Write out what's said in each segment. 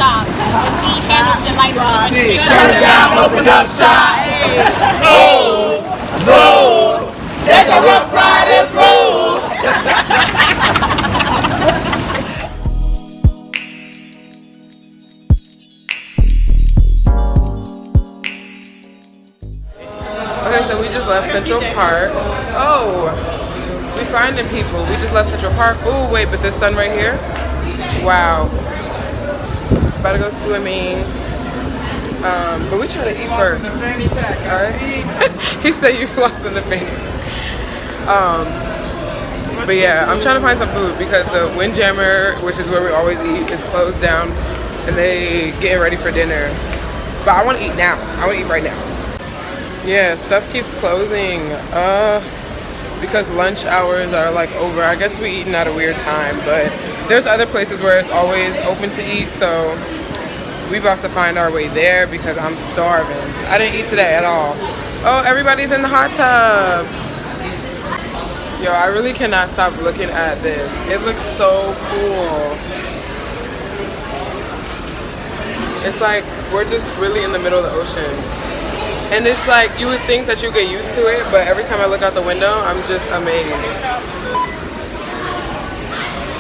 shop. D handles your license. Shut it down, open up shop. Oh, roll. There's a Rough Riders roll. Okay, so we just left Central Park. Oh, we finding people. We just left Central Park. Oh, wait, but this sun right here? Wow. About to go swimming. But we trying to eat first. Alright? He said you lost in the fanny. But yeah, I'm trying to find some food because the Windjammer, which is where we always eat, is closed down and they getting ready for dinner. But I want to eat now. I want to eat right now. Yeah, stuff keeps closing. Because lunch hours are like over. I guess we eating at a weird time, but there's other places where it's always open to eat, so we about to find our way there because I'm starving. I didn't eat today at all. Oh, everybody's in the hot tub. Yo, I really cannot stop looking at this. It looks so cool. It's like we're just really in the middle of the ocean. And it's like, you would think that you get used to it, but every time I look out the window, I'm just amazed.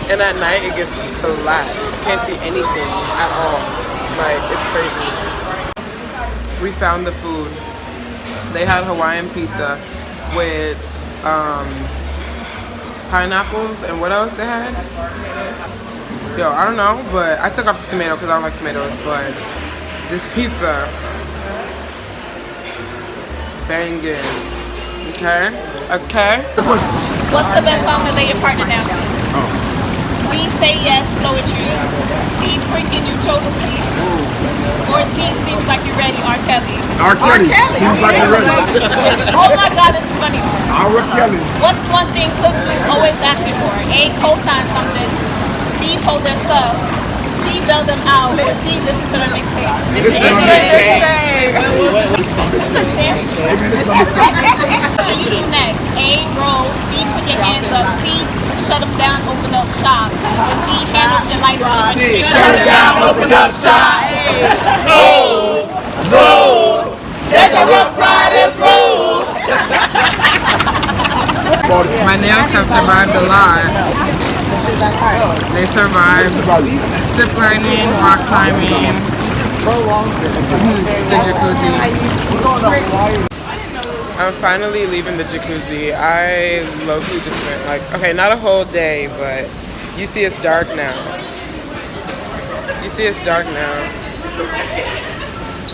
And at night, it gets black. You can't see anything at all. Like, it's crazy. We found the food. They had Hawaiian pizza with pineapples, and what else they had? Yo, I don't know, but I took off the tomato because I don't like tomatoes, but this pizza, banging. Okay? Okay? What's the best song to lay your partner down to? B, Say Yes, Poetry. C, Freaking You Chose to See. Or D, Seems Like You're Ready, R. Kelly. R. Kelly. Seems like you're ready. Oh my God, this is funny. R. Kelly. What's one thing cook dudes always asking for? A, co-sign something. B, hold their stuff. C, bail them out. Or D, listen to their mixtape. What should you do next? A, roll. B, put your hands up. C, shut them down, open up shop. Or D, handle your license. Shut it down, open up shop. Oh, roll. There's a Rough Riders roll. My nails have survived a lot. They survived zip lining, rock climbing, the jacuzzi. I'm finally leaving the jacuzzi. I low-key just spent like, okay, not a whole day, but you see it's dark now. You see it's dark now.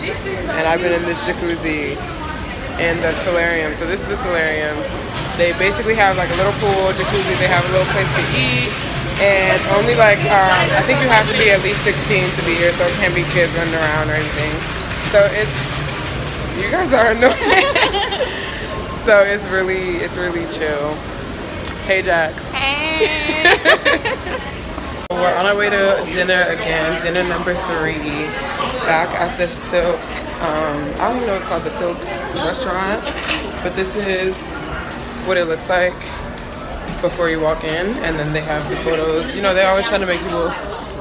And I've been in this jacuzzi in the solarium. So this is the solarium. They basically have like a little pool, jacuzzi. They have a little place to eat. And only like, I think you have to be at least 16 to be here, so it can't be kids running around or anything. So it's, you guys are annoying. So it's really chill. Hey, Jax. Hey. We're on our way to dinner again, dinner number 3, back at the Silk, I don't even know what it's called, the Silk restaurant, but this is what it looks like before you walk in, and then they have the photos. You know, they always try to make people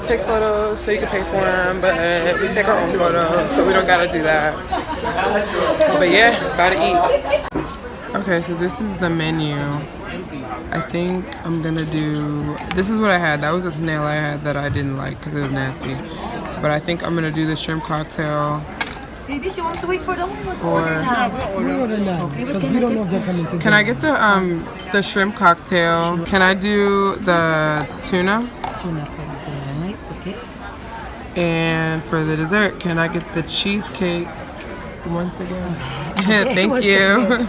take photos so you can pay for them, but we take our own photos, so we don't gotta do that. But yeah, about to eat. Okay, so this is the menu. I think I'm gonna do, this is what I had. That was a snail I had that I didn't like because it was nasty. But I think I'm gonna do the shrimp cocktail. Did you want to wait for them? Or We order now because we don't know if they're coming today. can I get the shrimp cocktail? Can I do the tuna? Tuna for tonight, okay. And for the dessert, can I get the cheesecake once again? Thank you.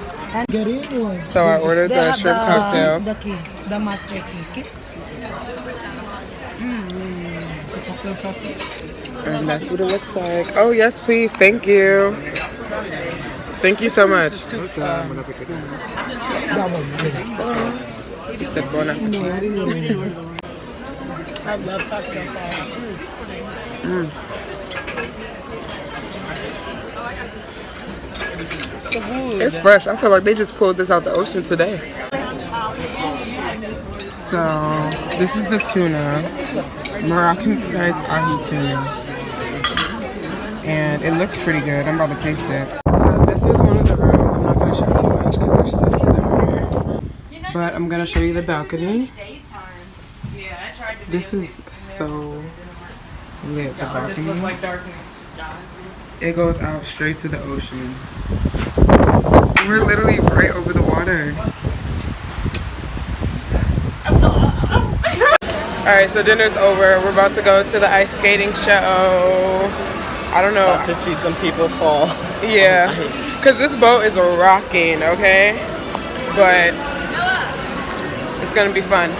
Get in or So I ordered the shrimp cocktail. The cake, the master cake. And that's what it looks like. Oh, yes, please. Thank you. Thank you so much. that was good. He said bon appetit. No, I didn't know. I love cocktail sauce. It's fresh. I feel like they just pulled this out the ocean today. So this is the tuna, Moroccan spice ahi tuna. and it looks pretty good. I'm about to taste it. So this is one of the rooms. I'm not gonna show too much because there's stuff everywhere. But I'm gonna show you the balcony. This is so lit, the balcony. It goes out straight to the ocean. We're literally right over the water. Alright, so dinner's over. We're about to go to the ice skating show. I don't know. About to see some people fall. Yeah, because this boat is rocking, okay? But it's gonna be fun.